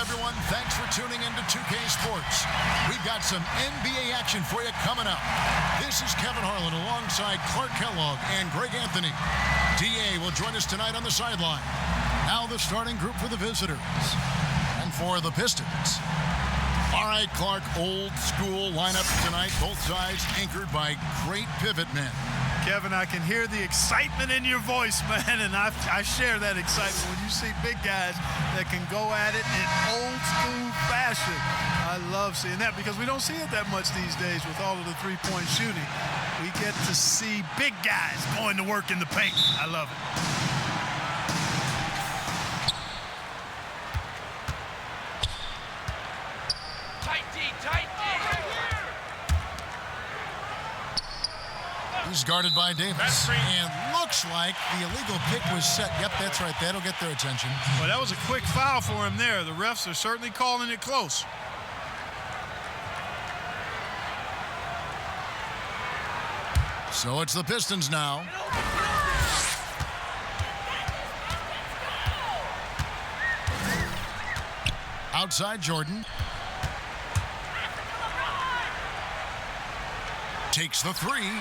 everyone. Thanks for tuning in to 2K Sports. We've got some NBA action for you coming up. This is Kevin Harlan alongside Clark Kellogg and Greg Anthony. DA will join us tonight on the sideline. Now the starting group for the visitors. And for the Pistons. All right, Clark, old school lineup tonight. Both sides anchored by great pivot men. Kevin, I can hear the excitement in your voice, man, and I share that excitement when you see big guys that can go at it in old-school fashion. I love seeing that because we don't see it that much these days with all of the three-point shooting. We get to see big guys going to work in the paint. I love it. He's guarded by Davis, and looks like the illegal pick was set. Yep, that's right. That'll get their attention. Well, that was a quick foul for him there. The refs are certainly calling it close. So it's the Pistons now. Outside Jordan. Takes the three.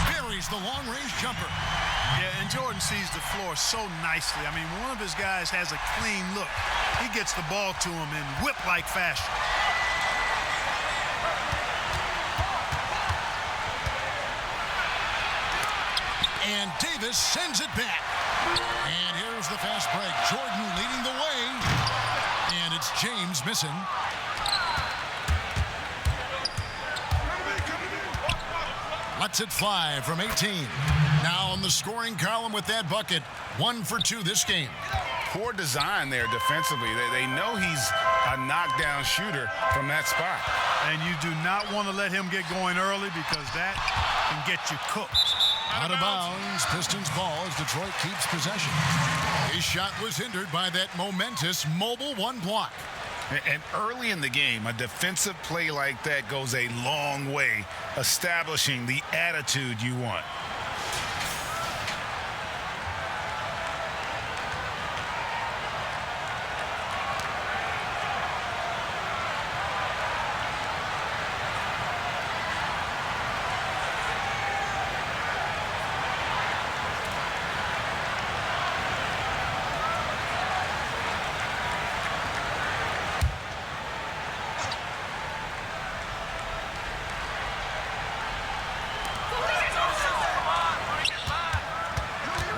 Buries the long-range jumper. Yeah, and Jordan sees the floor so nicely. I mean, one of his guys has a clean look. He gets the ball to him in whip-like fashion. And Davis sends it back. And here's the fast break. Jordan leading the way. And it's James missing. Lets it fly from 18. Now on the scoring column with that bucket. 1 for 2 this game. Poor design there defensively. They know he's a knockdown shooter from that spot. And you do not want to let him get going early because that can get you cooked. Out of bounds. Pistons ball as Detroit keeps possession. His shot was hindered by that momentous mobile one block. And early in the game, a defensive play like that goes a long way, establishing the attitude you want.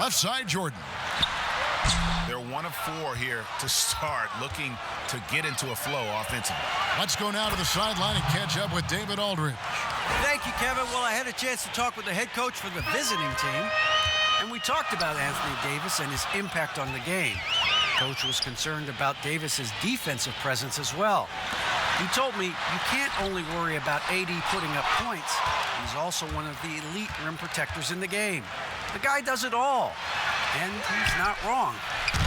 Left side, Jordan. They're 1 of 4 here to start, looking to get into a flow offensively. Let's go now to the sideline and catch up with David Aldridge. Thank you, Kevin. Well, I had a chance to talk with the head coach for the visiting team, and we talked about Anthony Davis and his impact on the game. Coach was concerned about Davis's defensive presence as well. He told me you can't only worry about AD putting up points. He's also one of the elite rim protectors in the game. The guy does it all, and he's not wrong.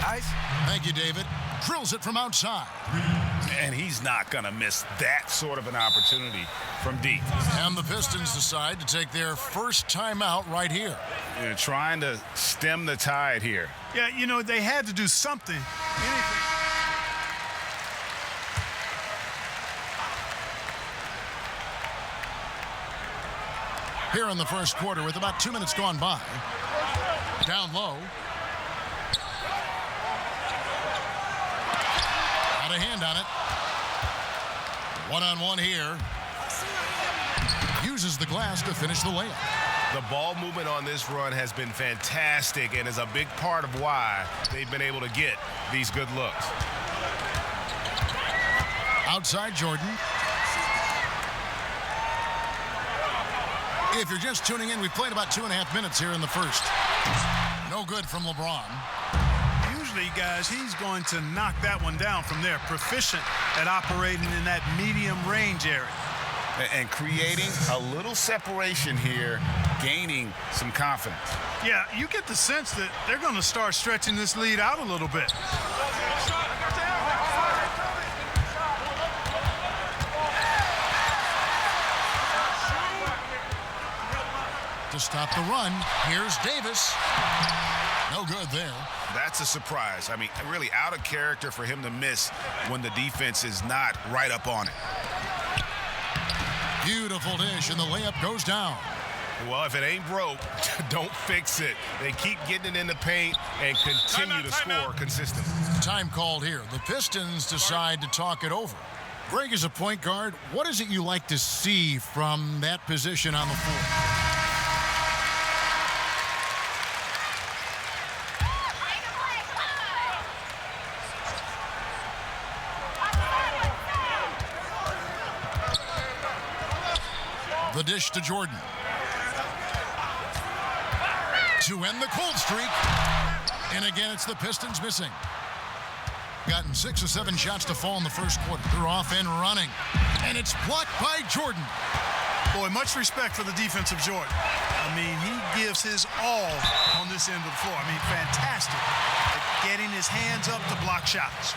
Guys? Thank you, David. Drills it from outside. And he's not going to miss that sort of an opportunity from deep. And the Pistons decide to take their first timeout right here. They're trying to stem the tide here. Yeah, you know, they had to do something. Anything. Here in the first quarter with about 2 minutes gone by. Down low. Got a hand on it. One-on-one here. Uses the glass to finish the layup. The ball movement on this run has been fantastic and is a big part of why they've been able to get these good looks. Outside Jordan. If you're just tuning in, we've played about 2.5 minutes here in the first. No good from LeBron. Usually, guys, he's going to knock that one down from there. Proficient at operating in that medium range area. And creating a little separation here, gaining some confidence. Yeah, you get the sense that they're going to start stretching this lead out a little bit. To stop the run, here's Davis. No good there. That's a surprise. I mean, really out of character for him to miss when the defense is not right up on it. Beautiful dish, and the layup goes down. Well, if it ain't broke, don't fix it. They keep getting it in the paint and continue to score consistently. Time called here. The Pistons decide to talk it over. Greg, is a point guard, what is it you like to see from that position on the floor? The dish to Jordan. To end the cold streak. And again, it's the Pistons missing. Gotten 6 or 7 shots to fall in the first quarter. They're off and running. And it's blocked by Jordan. Boy, much respect for the defensive Jordan. I mean, he gives his all on this end of the floor. I mean, fantastic at getting his hands up to block shots.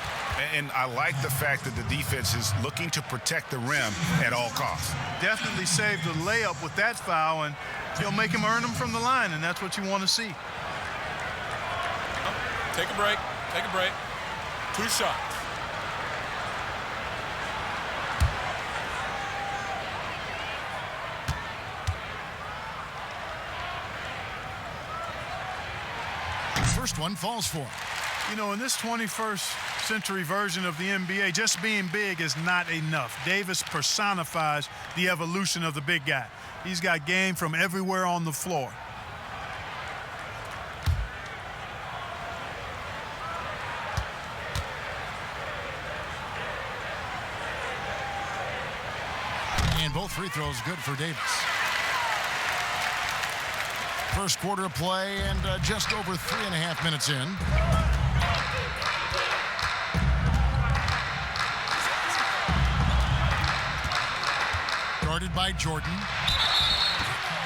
And I like the fact that the defense is looking to protect the rim at all costs. Definitely saved the layup with that foul, and he'll make him earn them from the line, and that's what you want to see. Take a break. Take a break. 2 shots. First one falls for him. You know, in this 21st century version of the NBA, just being big is not enough. Davis personifies the evolution of the big guy. He's got game from everywhere on the floor. And both free throws good for Davis. First quarter of play and just over 3.5 minutes in. Guarded by Jordan.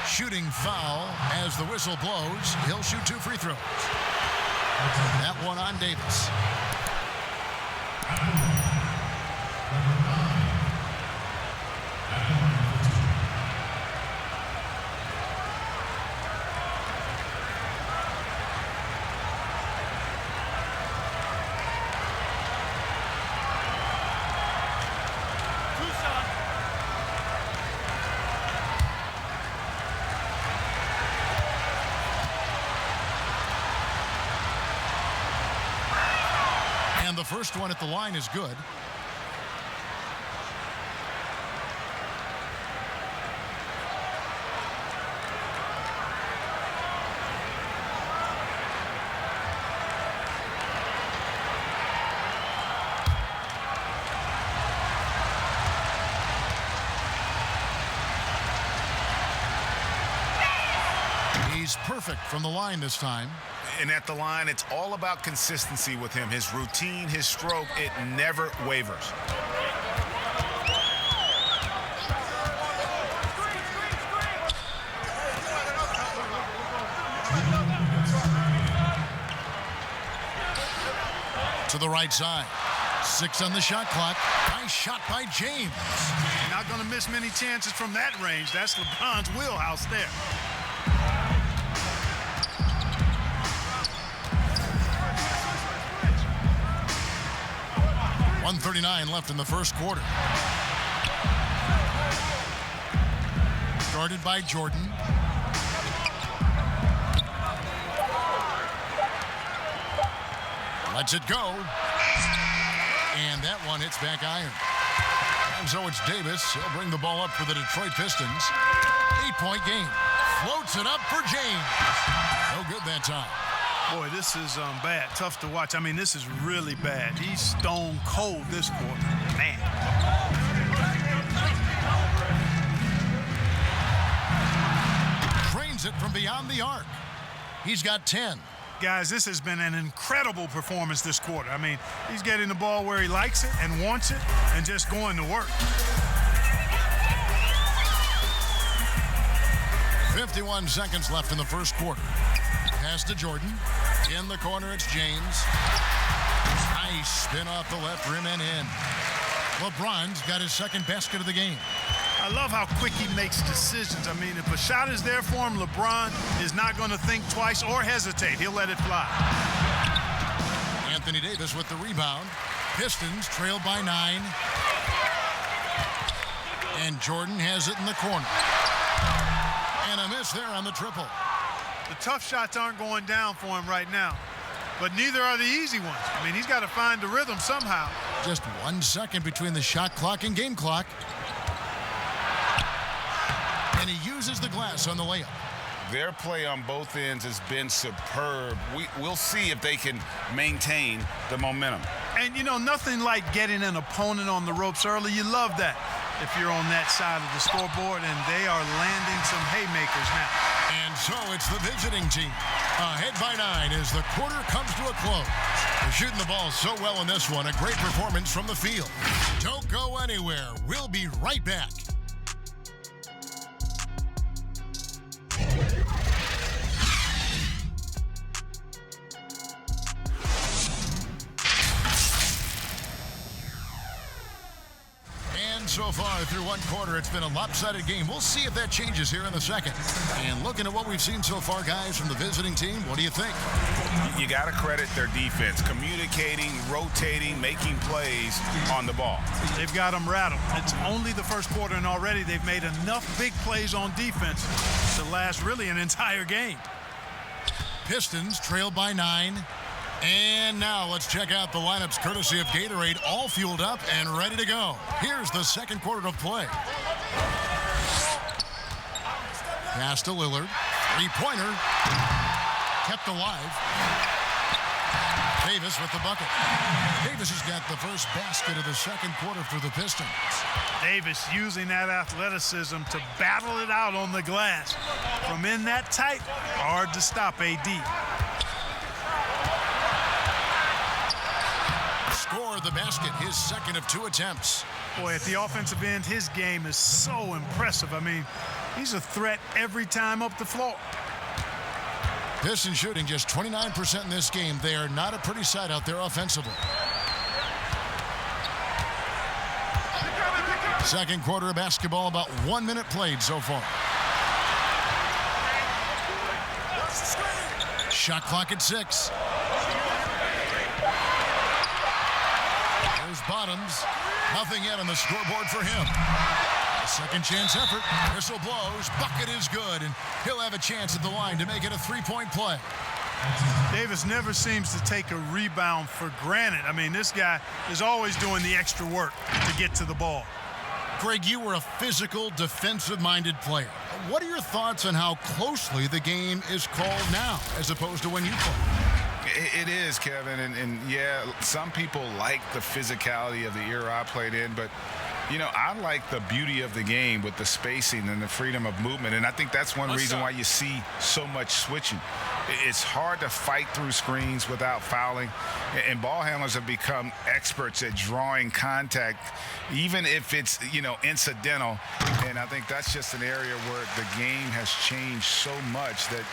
Shooting foul as the whistle blows. He'll shoot 2 free throws. That one on Davis. And the first one at the line is good. He's perfect from the line this time. And at the line, it's all about consistency with him. His routine, his stroke, it never wavers. To the right side. 6 on the shot clock. Nice shot by James. Not going to miss many chances from that range. That's LeBron's wheelhouse there. 1:39 left in the first quarter. Guarded by Jordan. Lets it go. And that one hits back iron. And so it's Davis. He'll bring the ball up for the Detroit Pistons. 8-point game. Floats it up for James. No good that time. Boy, this is bad. Tough to watch. I mean, this is really bad. He's stone cold this quarter. Man. Trains it from beyond the arc. He's got 10. Guys, this has been an incredible performance this quarter. I mean, he's getting the ball where he likes it and wants it and just going to work. 51 seconds left in the first quarter. Pass to Jordan. In the corner, it's James. Nice spin off the left rim and in. LeBron's got his second basket of the game. I love how quick he makes decisions. I mean, if a shot is there for him, LeBron is not going to think twice or hesitate. He'll let it fly. Anthony Davis with the rebound. Pistons trail by 9. And Jordan has it in the corner. And a miss there on the triple. The tough shots aren't going down for him right now, but neither are the easy ones. I mean, he's got to find the rhythm somehow. Just 1 second between the shot clock and game clock. And he uses the glass on the layup. Their play on both ends has been superb. We'll see if they can maintain the momentum. And, you know, nothing like getting an opponent on the ropes early. You love that if you're on that side of the scoreboard, and they are landing some haymakers now. And so it's the visiting team ahead by 9 as the quarter comes to a close. They're shooting the ball so well in this one. A great performance from the field. Don't go anywhere. We'll be right back. So far through one quarter, it's been a lopsided game. We'll see if that changes here in the second. And looking at what we've seen so far, guys, from the visiting team, what do you think? You got to credit their defense, communicating, rotating, making plays on the ball. They've got them rattled. It's only the first quarter, and already they've made enough big plays on defense to last really an entire game. Pistons trail by 9. And now let's check out the lineups courtesy of Gatorade, all fueled up and ready to go. Here's the second quarter of play. Pass to Lillard. Three-pointer. Kept alive. Davis with the bucket. Davis has got the first basket of the second quarter for the Pistons. Davis using that athleticism to battle it out on the glass. From in that tight, hard to stop AD. Score the basket, his second of 2 attempts. Boy, at the offensive end, his game is so impressive. I mean, he's a threat every time up the floor. Pistons shooting just 29% in this game. They are not a pretty sight out there offensively. Second quarter of basketball, about 1 minute played so far. Shot clock at 6. There's Bottoms. Nothing yet on the scoreboard for him. A second chance effort. Whistle blows. Bucket is good, and he'll have a chance at the line to make it a 3-point play. Davis never seems to take a rebound for granted. I mean, this guy is always doing the extra work to get to the ball. Greg, you were a physical, defensive-minded player. What are your thoughts on how closely the game is called now as opposed to when you played? It is, Kevin, and yeah, some people like the physicality of the era I played in, but you know, I like the beauty of the game with the spacing and the freedom of movement, and I think that's one reason why you see so much switching. It's hard to fight through screens without fouling, and ball handlers have become experts at drawing contact, even if it's, you know, incidental, and I think that's just an area where the game has changed so much that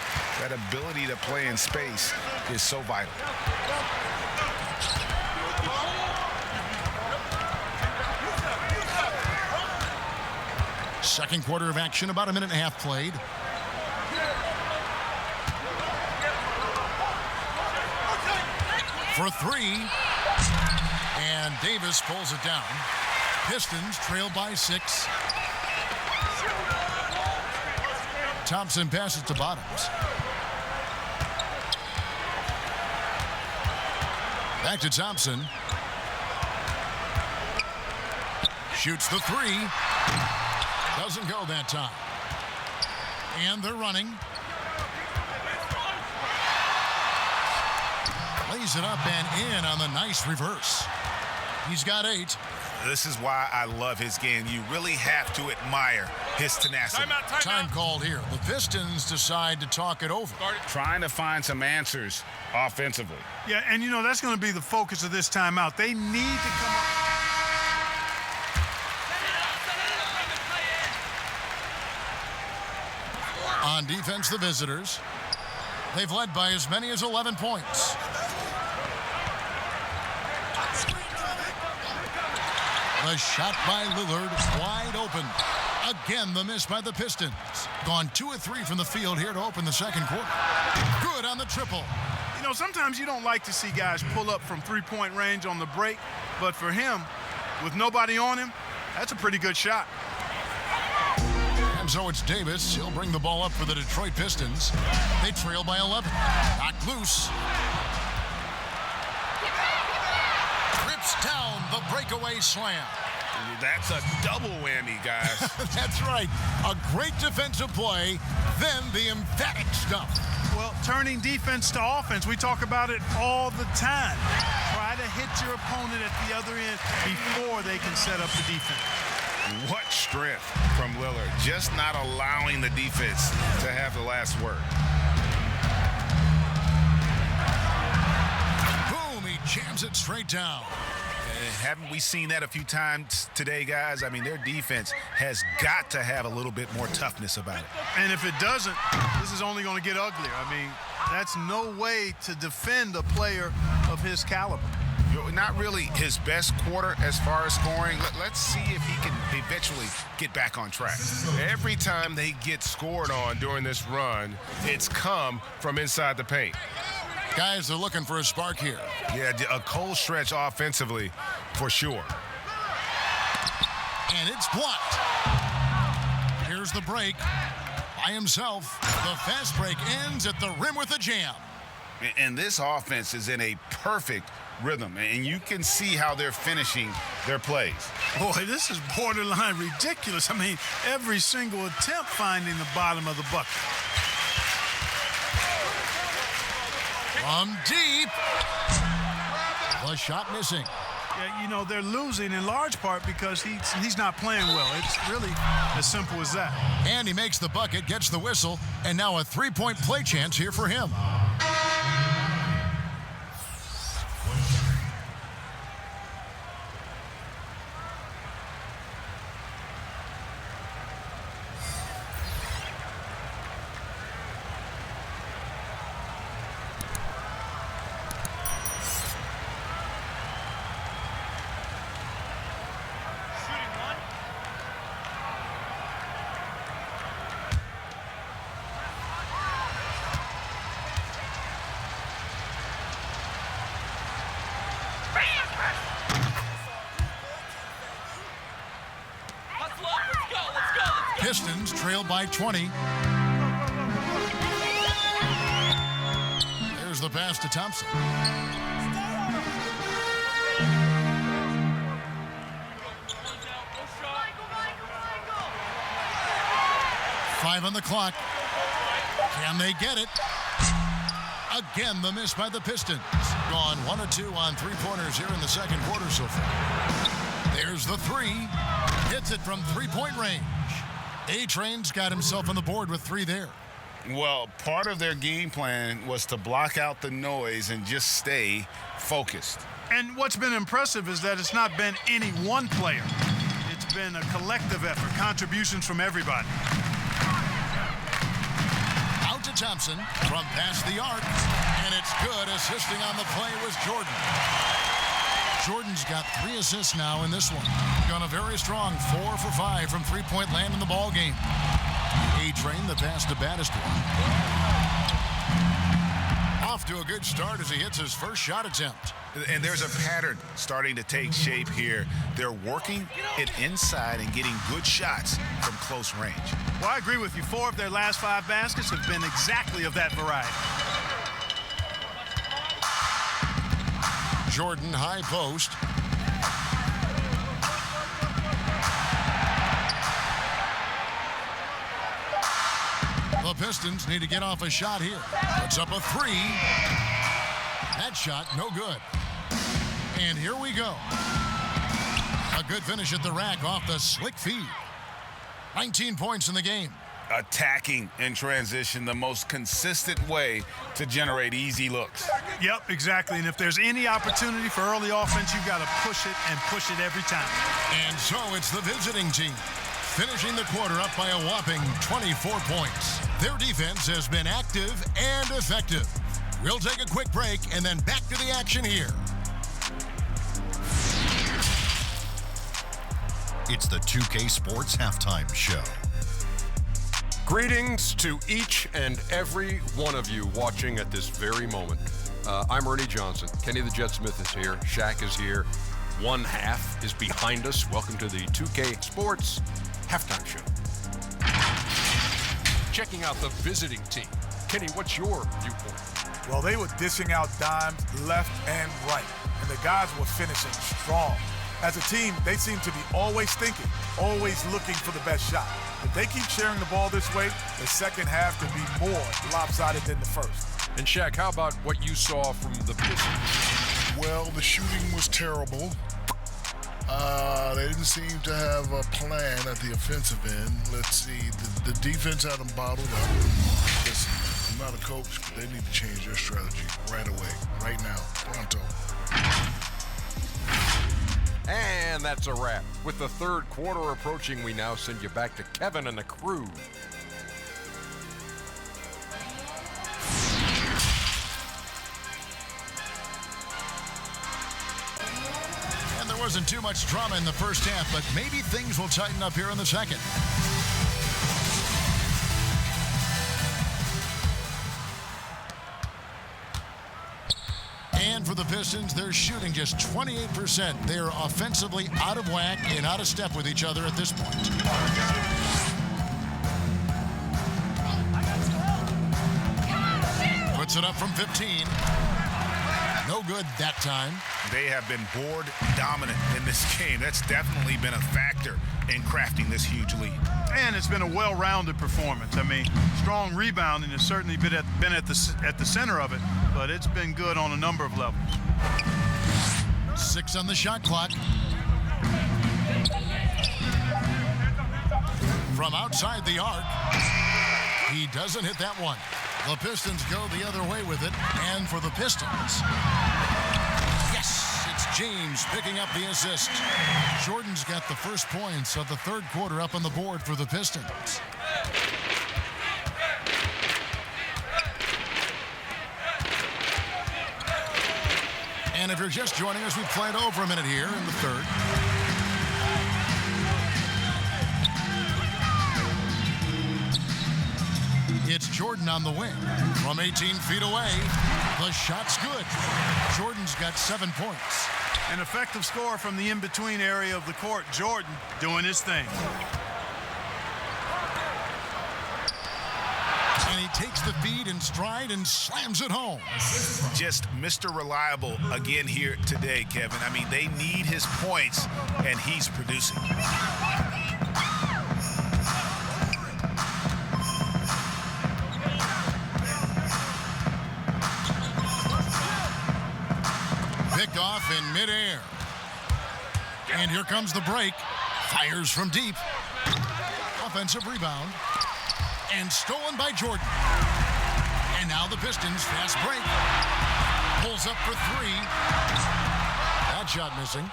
that ability to play in space is so vital. Second quarter of action, about 1.5 minutes played. For 3. And Davis pulls it down. Pistons trail by 6. Thompson passes to Bottoms. Back to Thompson. Shoots the 3. Doesn't go that time. And they're running. Lays it up and in on the nice reverse. He's got 8. This is why I love his game. You really have to admire his tenacity. Time called here. The Pistons decide to talk it over. Trying to find some answers offensively. Yeah, and you know, that's going to be the focus of this timeout. They need to come up. On defense, the visitors. They've led by as many as 11 points. The shot by Lillard, wide open. Again, the miss by the Pistons. Gone 2 of 3 from the field here to open the second quarter. Good on the triple. You know, sometimes you don't like to see guys pull up from three-point range on the break, but for him, with nobody on him, that's a pretty good shot. And so it's Davis. He'll bring the ball up for the Detroit Pistons. They trail by 11. Knocked loose. Rips down the breakaway slam. That's a double whammy, guys. That's right. A great defensive play, then the emphatic stuff. Well, turning defense to offense, we talk about it all the time. Try to hit your opponent at the other end before they can set up the defense. What strength from Lillard, just not allowing the defense to have the last word. Boom, he jams it straight down. Haven't we seen that a few times today, guys? I mean, their defense has got to have a little bit more toughness about it. And if it doesn't, this is only going to get uglier. I mean, that's no way to defend a player of his caliber. Not really his best quarter as far as scoring. Let's see if he can eventually get back on track. Every time they get scored on during this run, it's come from inside the paint. Guys are looking for a spark here. Yeah, a cold stretch offensively for sure. And it's blocked. Here's the break. By himself, the fast break ends at the rim with a jam. And this offense is in a perfect rhythm, and you can see how they're finishing their plays. Boy, this is borderline ridiculous. I mean, every single attempt finding the bottom of the bucket. From deep. The shot missing. Yeah, you know, they're losing in large part because he's not playing well. It's really as simple as that. And he makes the bucket, gets the whistle, and now a three-point play chance here for him. Pistons trail by 20. There's the pass to Thompson. Five on the clock. Can they get it? Again, the miss by the Pistons. Gone 1 of 2 on three-pointers here in the second quarter so far. There's the three. Hits it from three-point range. A-Train's got himself on the board with 3 there. Well, part of their game plan was to block out the noise and just stay focused. And what's been impressive is that it's not been any one player. It's been a collective effort, contributions from everybody. Out to Thompson from past the arc, and it's good. Assisting on the play was Jordan. Jordan's got 3 assists now in this one. Gone a very strong 4 for 5 from three-point land in the ball game. A-Train, the pass to Batistone. Off to a good start as he hits his first shot attempt. And there's a pattern starting to take shape here. They're working it inside and getting good shots from close range. Well, I agree with you. 4 of their last 5 baskets have been exactly of that variety. Jordan, high post. The Pistons need to get off a shot here. Puts up a 3. That shot, no good. And here we go. A good finish at the rack off the slick feed. 19 points in the game. Attacking in transition, the most consistent way to generate easy looks. Yep, exactly. And if there's any opportunity for early offense, you've got to push it and push it every time. And so it's the visiting team, finishing the quarter up by a whopping 24 points. Their defense has been active and effective. We'll take a quick break and then back to the action here. It's the 2K Sports Halftime Show. Greetings to each and every one of you watching at this very moment. I'm Ernie Johnson. Kenny the Jet Smith is here. Shaq is here. One half is behind us. Welcome to the 2K Sports Halftime Show. Checking out the visiting team. Kenny, what's your viewpoint? Well, they were dishing out dimes left and right, and the guys were finishing strong. As a team, they seem to be always thinking, always looking for the best shot. If they keep sharing the ball this way, the second half could be more lopsided than the first. And Shaq, how about what you saw from the Pistons? Well, the shooting was terrible. They didn't seem to have a plan at the offensive end. Let's see, the defense had them bottled up. Listen, I'm not a coach, but they need to change their strategy right away, right now, pronto. And that's a wrap. With the third quarter approaching, we now send you back to Kevin and the crew. And there wasn't too much drama in the first half, but maybe things will tighten up here in the second. And for the Pistons, they're shooting just 28%. They're offensively out of whack and out of step with each other at this point. Puts it up from 15. No good that time. They have been board dominant in this game. That's definitely been a factor in crafting this huge lead. And it's been a well-rounded performance. I mean, strong rebounding has certainly been at the center of it, but it's been good on a number of levels. 6 on the shot clock. From outside the arc, he doesn't hit that one. The Pistons go the other way with it, and for the Pistons, yes, it's James picking up the assist. Jordan's got the first points of the third quarter up on the board for the Pistons. And if you're just joining us, we played over a minute here in the third. It's Jordan on the wing. From 18 feet away, the shot's good. Jordan's got 7 points. An effective score from the in-between area of the court. Jordan doing his thing. And he takes the feed in stride and slams it home. Just Mr. Reliable again here today, Kevin. I mean, they need his points, and he's producing. Picked off in midair. And here comes the break. Fires from deep. Offensive rebound. And stolen by Jordan. And now the Pistons fast break. Pulls up for 3. That shot missing.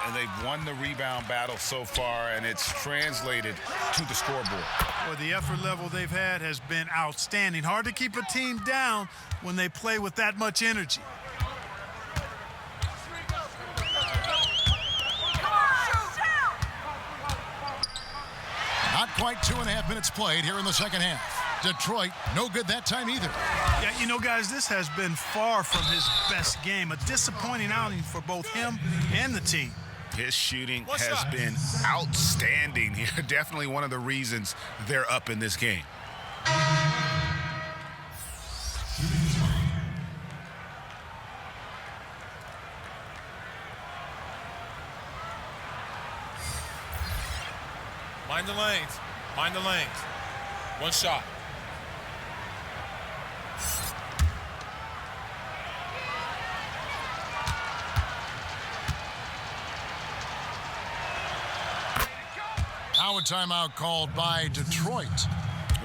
And they've won the rebound battle so far, and it's translated to the scoreboard. Well, the effort level they've had has been outstanding. Hard to keep a team down when they play with that much energy. Not quite 2.5 minutes played here in the second half. Detroit, no good that time either. Yeah, you know, guys, this has been far from his best game. A disappointing outing for both him and the team. His shooting has been outstanding here. Definitely one of the reasons they're up in this game. Mind the lanes. Mind the lanes. One shot. Now a timeout called by Detroit.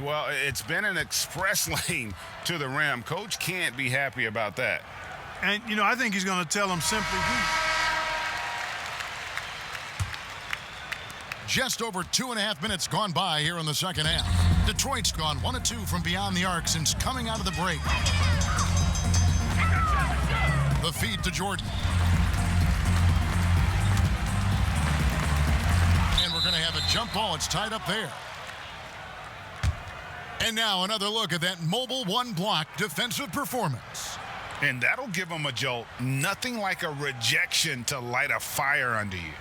Well, it's been an express lane to the rim. Coach can't be happy about that. And, you know, I think he's going to tell them simply, Just over 2.5 minutes gone by here in the second half. Detroit's gone 1 of 2 from beyond the arc since coming out of the break. The feed to Jordan. And we're Jump ball, it's tied up there. And now another look at that mobile one-block defensive performance. And that'll give them a jolt. Nothing like a rejection to light a fire under you.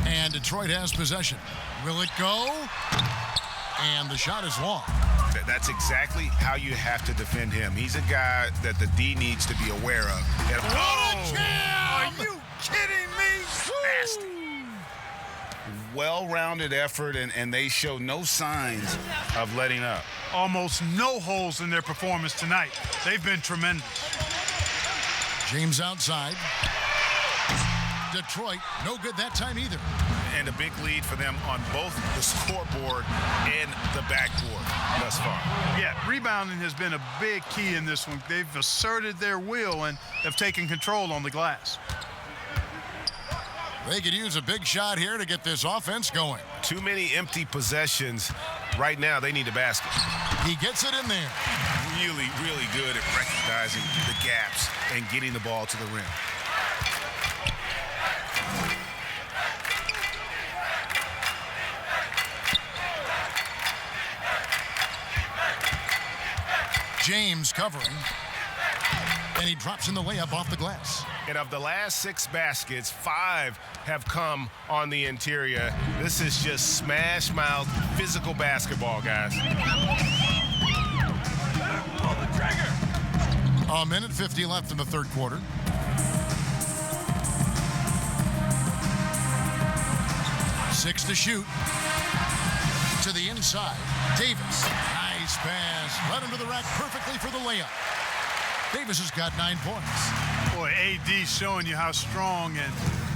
And Detroit has possession. Will it go? And the shot is long. That's exactly how you have to defend him. He's a guy that the D needs to be aware of. And What a jam! Are you kidding me? nasty. Well-rounded effort, and they show no signs of letting up. Almost no holes in their performance tonight. They've been tremendous. James outside. Detroit, no good that time either. And a big lead for them on both the scoreboard and the backboard thus far. Yeah, rebounding has been a big key in this one. They've asserted their will and have taken control on the glass. They could use a big shot here to get this offense going. Too many empty possessions. Right now, they need a basket. He gets it in there. Really, really good at recognizing the gaps and getting the ball to the rim. James covering, and he drops in the layup off the glass. And of the last 6 baskets, 5 have come on the interior. This is just smash mouth physical basketball, guys. Pull the trigger. A minute 50 left in the third quarter. Six to shoot. To the inside. Davis. Nice pass. Right under the rack perfectly for the layup. Davis has got 9 points. Boy, AD's showing you how strong and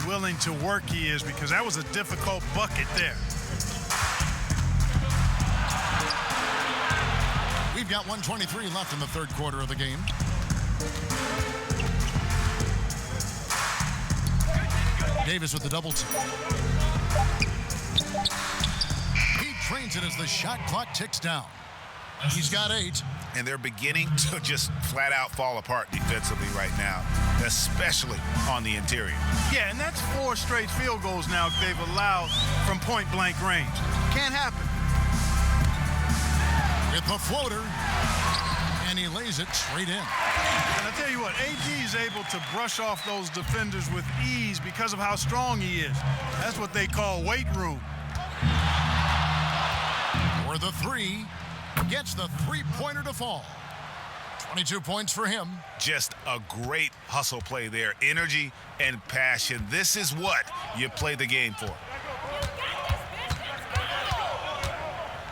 willing to work he is, because that was a difficult bucket there. We've got 1:23 left in the third quarter of the game. Davis with the double team. He trains it as the shot clock ticks down. He's got 8. And they're beginning to just flat out fall apart defensively right now, especially on the interior. Yeah, and that's 4 straight field goals now they've allowed from point-blank range. Can't happen. With the floater, and he lays it straight in. And I tell you what, AD is able to brush off those defenders with ease because of how strong he is. That's what they call weight room. For the 3, gets the three-pointer to fall. 22 points for him. Just a great hustle play there. Energy and passion. This is what you play the game for.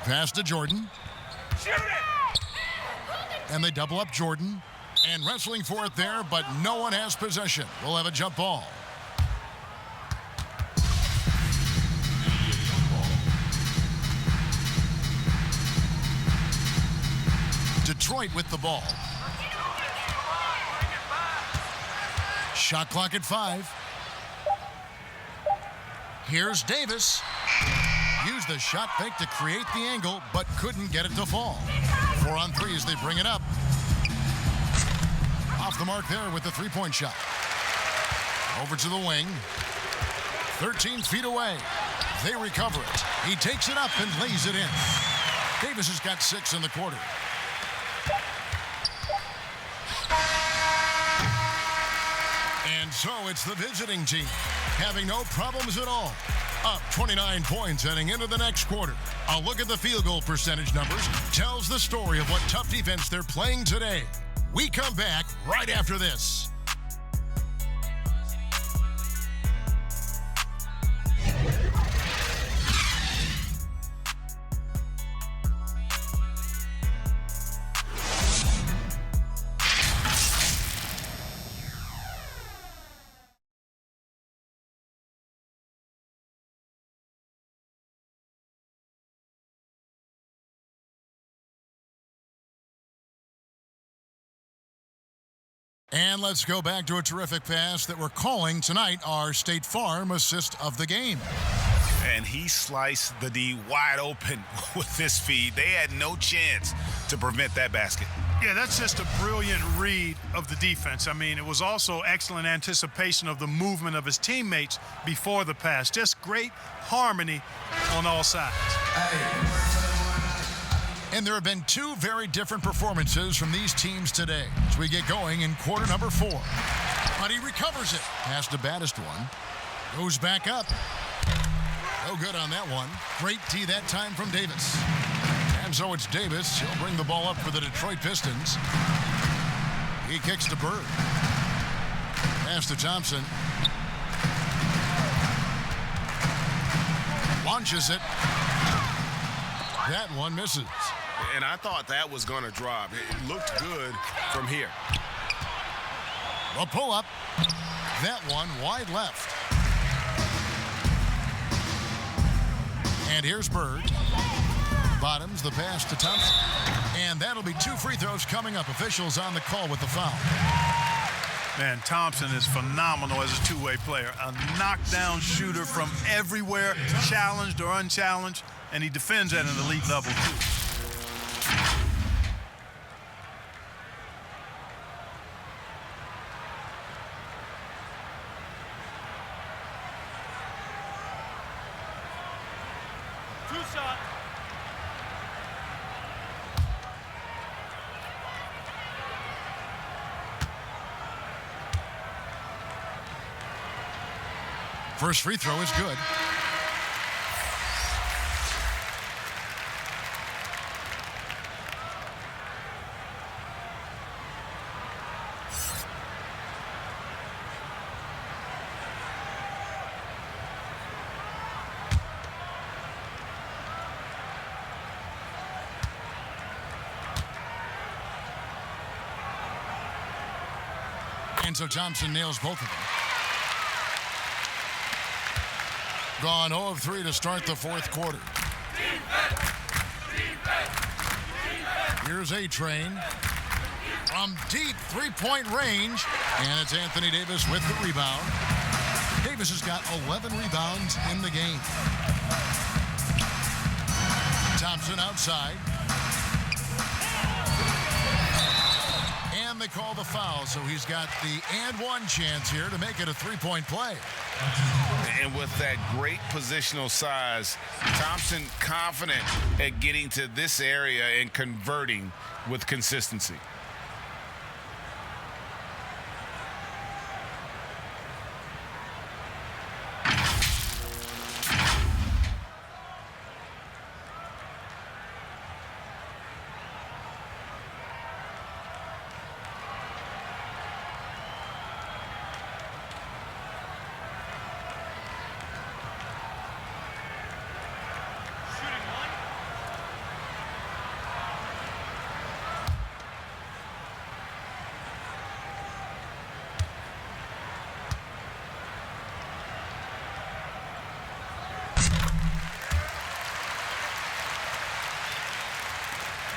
Pass to Jordan. And they double up Jordan. And wrestling for it there, but no one has possession. We'll have a jump ball. Detroit with the ball. Shot clock at 5. Here's Davis. Used the shot fake to create the angle, but couldn't get it to fall. 4 on 3 as they bring it up. Off the mark there with the three-point shot. Over to the wing. 13 feet away. They recover it. He takes it up and lays it in. Davis has got 6 in the quarter. And so it's the visiting team, having no problems at all. Up 29 points heading into the next quarter. A look at the field goal percentage numbers tells the story of what tough defense they're playing today. We come back right after this. And let's go back to a terrific pass that we're calling tonight our State Farm assist of the game. And he sliced the D wide open with this feed. They had no chance to prevent that basket. Yeah, that's just a brilliant read of the defense. I mean, it was also excellent anticipation of the movement of his teammates before the pass. Just great harmony on all sides. And there have been two very different performances from these teams today as we get going in quarter number 4. But he recovers it. Pass the baddest one. Goes back up. No good on that one. Great D that time from Davis. And so it's Davis. He'll bring the ball up for the Detroit Pistons. He kicks to Bird. Pass to Thompson. Launches it. That one misses. And I thought that was going to drop. It looked good from here. A pull-up. That one wide left. And here's Bird. Bottoms the pass to Thompson. And that'll be 2 free throws coming up. Officials on the call with the foul. Man, Thompson is phenomenal as a two-way player. A knockdown shooter from everywhere, challenged or unchallenged, and he defends at an elite level, too. Two-shot. First free throw is good. And so Thompson nails both of them. Gone 0 of 3 to start the fourth quarter. Here's A-Train from deep three-point range, and it's Anthony Davis with the rebound. Davis has got 11 rebounds in the game. Thompson outside. And they call the foul, so he's got the and one chance here to make it a three-point play. And with that great positional size, Thompson confident at getting to this area and converting with consistency.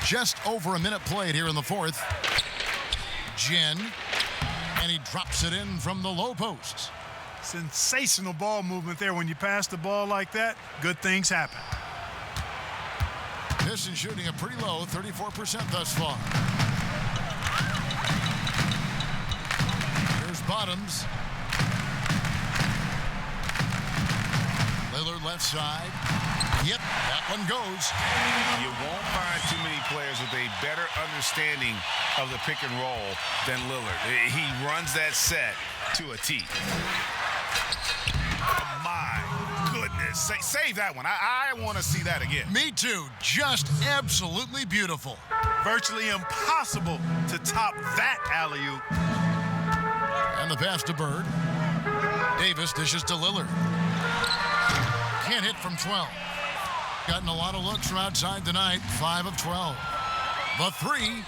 Just over a minute played here in the fourth. Jen, and he drops it in from the low post. Sensational ball movement there. When you pass the ball like that, good things happen. Pistons shooting a pretty low, 34% thus far. Here's Bottoms. Lillard left side. Yep, that one goes. You won't find too many players with a better understanding of the pick and roll than Lillard. He runs that set to a T. Oh my goodness. Save that one. I want to see that again. Me too. Just absolutely beautiful. Virtually impossible to top that alley-oop. And the pass to Bird. Davis dishes to Lillard. Can't hit from 12. Gotten a lot of looks from outside tonight. 5 of 12. The three.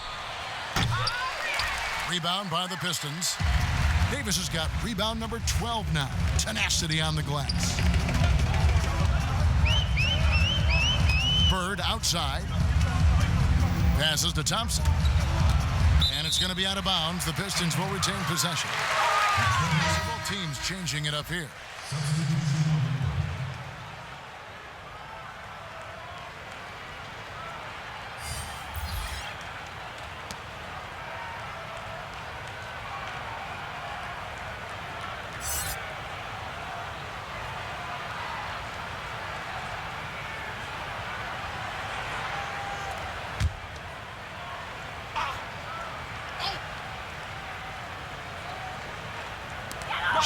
Rebound by the Pistons. Davis has got rebound number 12 now. Tenacity on the glass. Bird outside. Passes to Thompson. And it's going to be out of bounds. The Pistons will retain possession. Both teams changing it up here.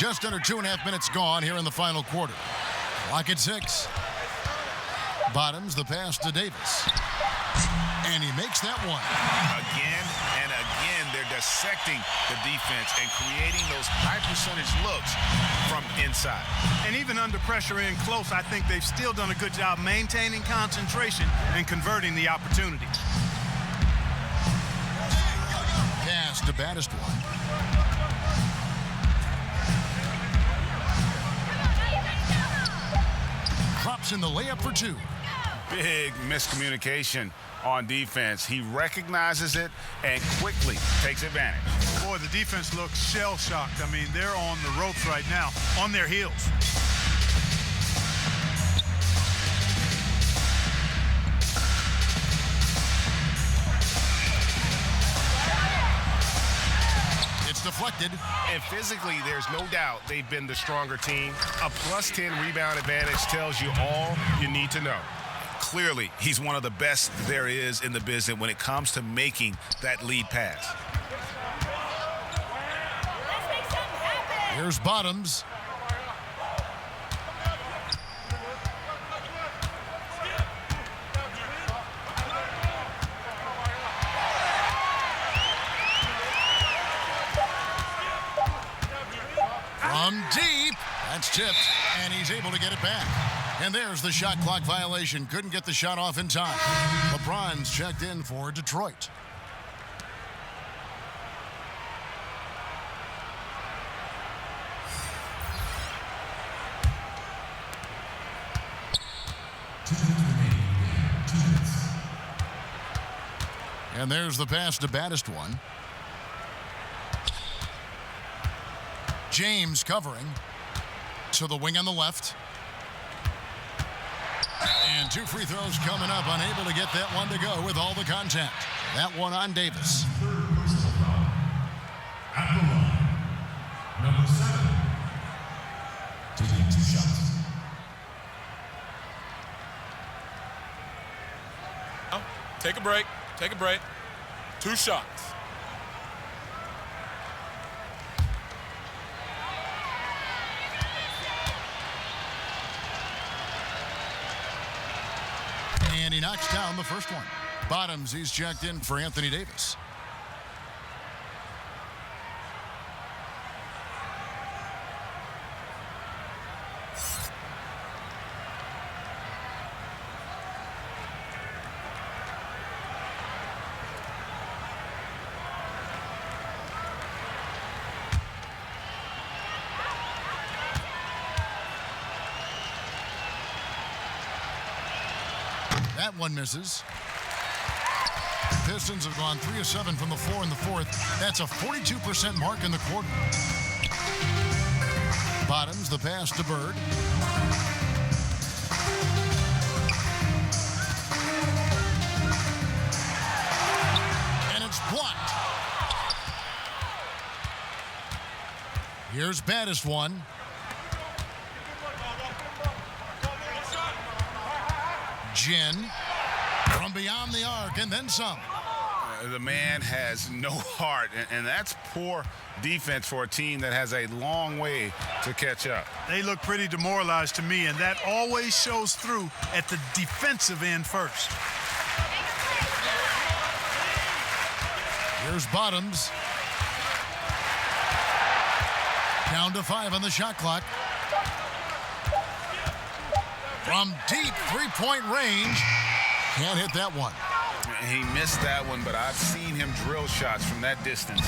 Just under 2.5 minutes gone here in the final quarter. Clock at 6. Bottoms the pass to Davis. And he makes that one. Again and again, they're dissecting the defense and creating those high percentage looks from inside. And even under pressure in close, I think they've still done a good job maintaining concentration and converting the opportunity. Pass to baddest one. Drops in the layup for 2. Big miscommunication on defense. He recognizes it and quickly takes advantage. Boy, the defense looks shell-shocked. I mean, they're on the ropes right now, on their heels. It's deflected. And physically, there's no doubt they've been the stronger team. A plus 10 rebound advantage tells you all you need to know. Clearly, he's one of the best there is in the business when it comes to making that lead pass. Here's Bottoms. From deep. That's tipped, and he's able to get it back. And there's the shot clock violation. Couldn't get the shot off in time. LeBron's checked in for Detroit. And there's the pass to baddest one. James covering to the wing on the left. And 2 free throws coming up, unable to get that one to go with all the contact. That one on Davis. At the line, number 7, taking 2 shots. Take a break. Take a break. 2 shots. And he knocks down the first one. Bottoms, he's checked in for Anthony Davis. That one misses. Pistons have gone 3 of 7 from the floor in the fourth. That's a 42% mark in the quarter. Bottoms, the pass to Bird. And it's blocked. Here's baddest one. Jin from beyond the arc and then some. The man has no heart, and that's poor defense for a team that has a long way to catch up. They look pretty demoralized to me, and that always shows through at the defensive end first. Here's Bottoms. Down to 5 on the shot clock. From deep three-point range. Can't hit that one. He missed that one, but I've seen him drill shots from that distance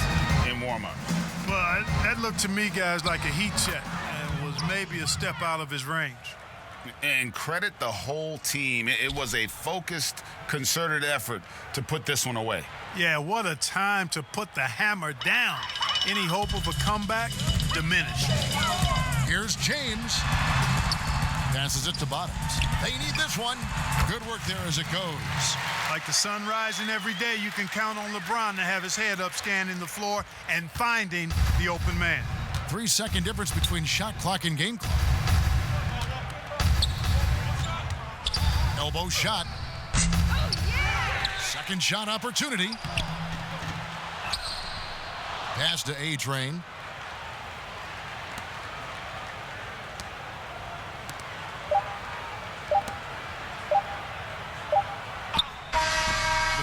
in warm-up. But that looked to me, guys, like a heat check and was maybe a step out of his range. And credit the whole team. It was a focused, concerted effort to put this one away. Yeah, what a time to put the hammer down. Any hope of a comeback diminished. Here's James. Passes it to Bottoms. They need this one. Good work there as it goes. Like the sun rising every day, you can count on LeBron to have his head up scanning the floor and finding the open man. 3-second difference between shot clock and game clock. Elbow shot. Second shot opportunity. Pass to A-Train.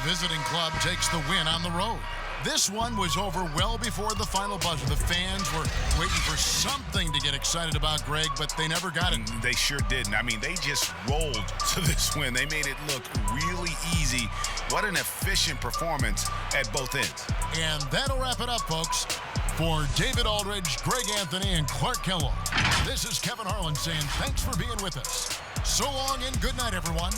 visiting club takes the win on the road. This one was over well before the final buzzer. The fans were waiting for something to get excited about, Greg, but they never got it. They sure didn't. I mean, they just rolled to this win. They made it look really easy. What an efficient performance at both ends. And that'll wrap it up, folks. For David Aldridge, Greg Anthony, and Clark Kellogg, this is Kevin Harlan saying thanks for being with us. So long and good night, everyone.